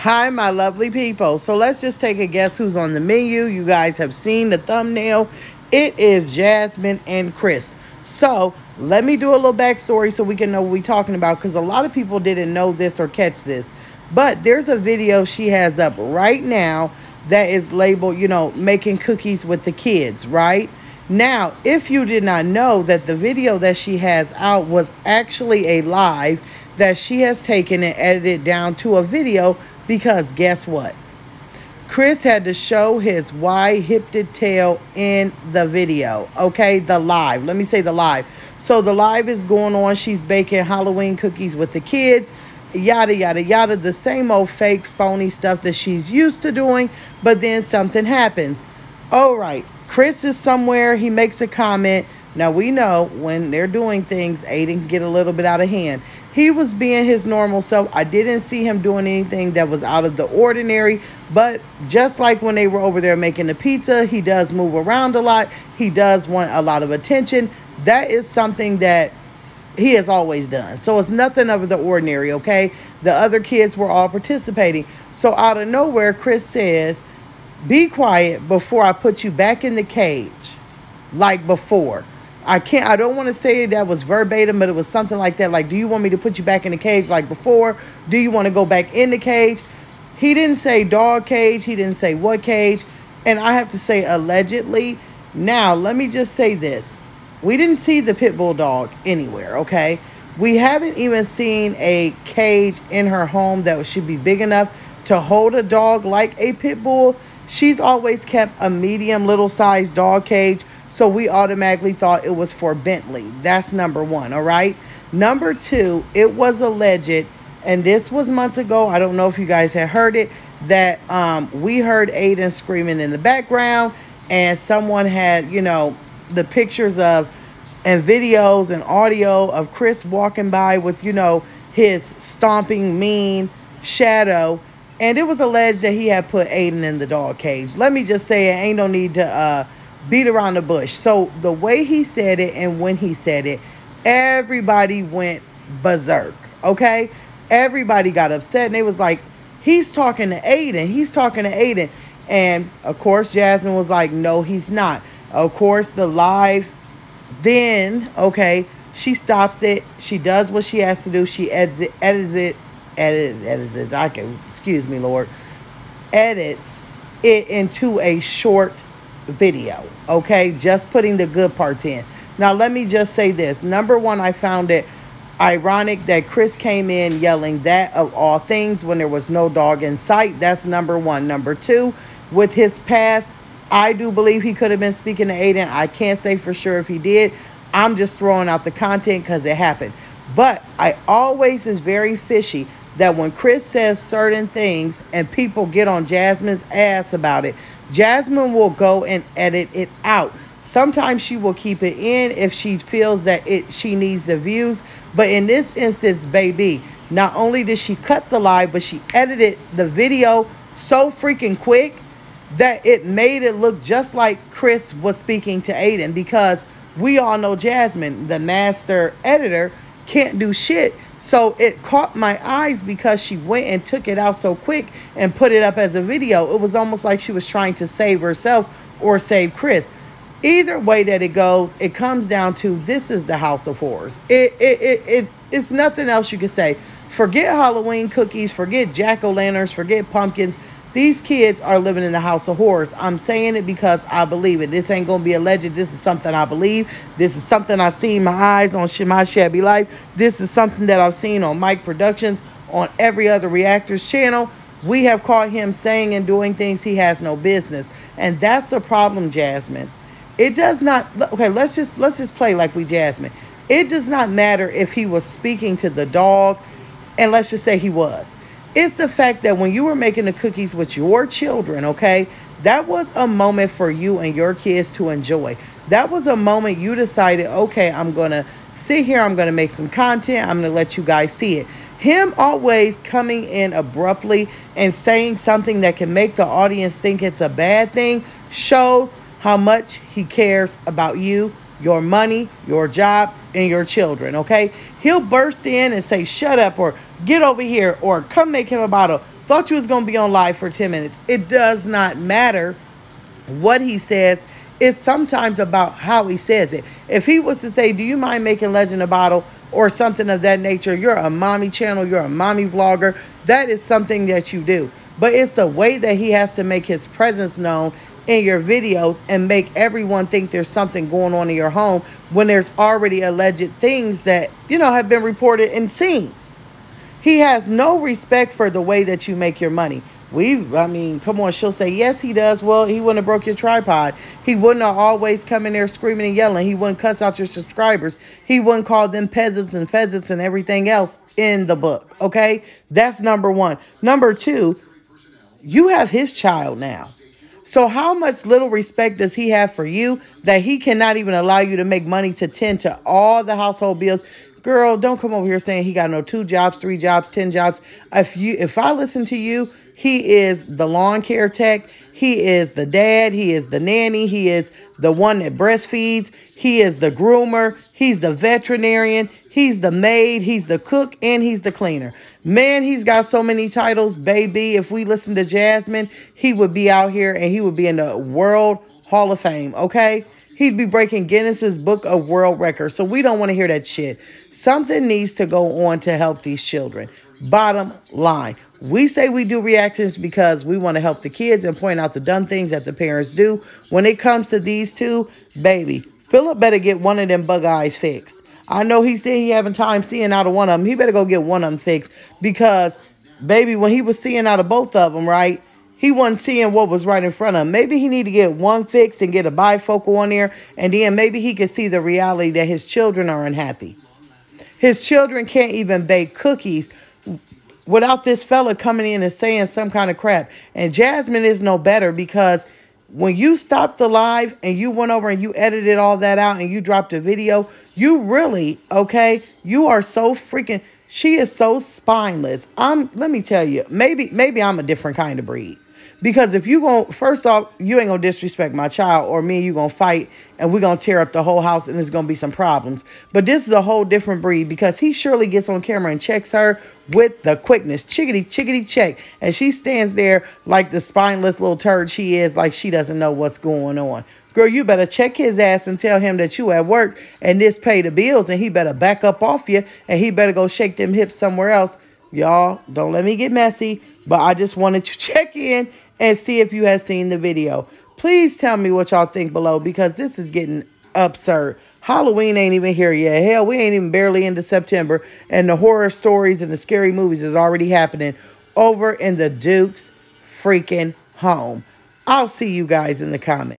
Hi, my lovely people. So let's just take a guess who's on the menu. You guys have seen the thumbnail. It is Jasmine and Chris. So let me do a little backstory so we can know what we're talking about, because a lot of people didn't know this or catch this. But there's a video she has up right now that is labeled, making cookies with the kids, right? Now, if you did not know that the video that she has out was actually a live that she has taken and edited down to a video, because guess what? Chris had to show his wide-hipped tail in the video, okay? The live. Let me say the live. So the live is going on. She's baking Halloween cookies with the kids, yada, yada, yada. The same old fake, phony stuff that she's used to doing, but then something happens. All right, Chris is somewhere. He makes a comment. Now, we know when they're doing things, Aiden can get a little bit out of hand. He was being his normal self. I didn't see him doing anything that was out of the ordinary. But just like when they were over there making the pizza, he does move around a lot. He does want a lot of attention. That is something that he has always done. So it's nothing of the ordinary, okay? The other kids were all participating. So out of nowhere, Chris says, "Be quiet before I put you back in the cage," like before. I don't want to say that was verbatim, but it was something like that. Like, do you want me to put you back in the cage like before? Do you want to go back in the cage? He didn't say dog cage. He didn't say what cage. And I have to say allegedly. Now, let me just say this. We didn't see the pit bull dog anywhere, okay? We haven't even seen a cage in her home that should be big enough to hold a dog like a pit bull. She's always kept a medium little size dog cage. So we automatically thought it was for Bentley. That's number one, all right? Number two, it was alleged, and this was months ago. I don't know if you guys had heard it, that we heard Aiden screaming in the background, and someone had, the pictures of and videos and audio of Chris walking by with, his stomping mean shadow. And it was alleged that he had put Aiden in the dog cage. Let me just say, it ain't no need to beat around the bush. So the way he said it and when he said it, everybody went berserk, okay? Everybody got upset, and they was like, he's talking to Aiden. He's talking to Aiden. And, of course, Jasmine was like, no, he's not. Of course, the live, then, okay, she stops it. She does what she has to do. She edits it, excuse me, Lord, edits it into a short video, okay? Just putting the good parts in. Now, let me just say this. Number one, I found it ironic that Chris came in yelling that of all things when there was no dog in sight. That's number one. Number two, with his past, I do believe he could have been speaking to Aiden. I can't say for sure if he did. I'm just throwing out the content because it happened. But I always is very fishy that when Chris says certain things and people get on Jasmine's ass about it, Jasmine will go and edit it out. Sometimes she will keep it in if she feels that she needs the views. But in this instance, baby, not only did she cut the live, but she edited the video so freaking quick that it made it look just like Chris was speaking to Aiden, because we all know Jasmine, the master editor, can't do shit. So it caught my eyes because she went and took it out so quick and put it up as a video. It was almost like she was trying to save herself or save Chris. Either way that it goes, it comes down to, this is the house of horrors. It's nothing else you can say. Forget Halloween cookies, forget jack-o'-lanterns, forget pumpkins. These kids are living in the house of horrors. I'm saying it because I believe it. This ain't going to be alleged. This is something I believe. This is something I see in my eyes on My Shabby Life. This is something that I've seen on Mike Productions, on every other Reactors channel. We have caught him saying and doing things he has no business. And that's the problem, Jasmine. It does not, okay, let's just play like we Jasmine. It does not matter if he was speaking to the dog, and let's just say he was. It's the fact that when you were making the cookies with your children, okay, that was a moment for you and your kids to enjoy. That was a moment you decided, okay, I'm going to sit here, I'm going to make some content, I'm going to let you guys see it. Him always coming in abruptly and saying something that can make the audience think it's a bad thing shows how much he cares about you, your money, your job, and your children, okay? He'll burst in and say, shut up, or get over here, or come make him about a Thought you was going to be on live for 10 minutes. It does not matter what he says. It's sometimes about how he says it. If he was to say, do you mind making Legend a bottle or something of that nature, you're a mommy channel, you're a mommy vlogger, that is something that you do. But it's the way that he has to make his presence known in your videos and make everyone think there's something going on in your home when there's already alleged things that, you know, have been reported and seen. He has no respect for the way that you make your money. I mean, come on, she'll say, yes, he does. Well, he wouldn't have broke your tripod. He wouldn't have always come in there screaming and yelling. He wouldn't cuss out your subscribers. He wouldn't call them peasants and pheasants and everything else in the book. Okay? That's number one. Number two, you have his child now. So how much little respect does he have for you that he cannot even allow you to make money to tend to all the household bills? Girl, don't come over here saying he got no 2 jobs, 3 jobs, 10 jobs. If I listen to you, he is the lawn care tech. He is the dad. He is the nanny. He is the one that breastfeeds. He is the groomer. He's the veterinarian. He's the maid. He's the cook. And he's the cleaner. Man, he's got so many titles, baby. If we listen to Jasmine, he would be out here and he would be in the World Hall of Fame, okay? He'd be breaking Guinness's Book of World Records. So we don't want to hear that shit. Something needs to go on to help these children. Bottom line. We say we do reactions because we want to help the kids and point out the dumb things that the parents do. When it comes to these two, baby, Philip better get one of them bug eyes fixed. I know he said he having time seeing out of one of them. He better go get one of them fixed because, baby, when he was seeing out of both of them, right, he wasn't seeing what was right in front of him. Maybe he need to get one fixed and get a bifocal on there, and then maybe he could see the reality that his children are unhappy. His children can't even bake cookies without this fella coming in and saying some kind of crap. And Jasmine is no better because when you stopped the live and you went over and you edited all that out and you dropped a video, you really, okay, you are so freaking, she is so spineless. Let me tell you, maybe I'm a different kind of breed. Because if you gon' first off, you ain't gonna disrespect my child or me, you gonna fight and we're gonna tear up the whole house and there's gonna be some problems. But this is a whole different breed because he surely gets on camera and checks her with the quickness. Chickity, chickity, check. And she stands there like the spineless little turd she is, like she doesn't know what's going on. Girl, you better check his ass and tell him that you at work and this pay the bills and he better back up off you and he better go shake them hips somewhere else. Y'all, don't let me get messy, but I just wanted to check in and see if you had seen the video. Please tell me what y'all think below because this is getting absurd. Halloween ain't even here yet. Hell, we ain't even barely into September and the horror stories and the scary movies is already happening over in the Duke's freaking home. I'll see you guys in the comments.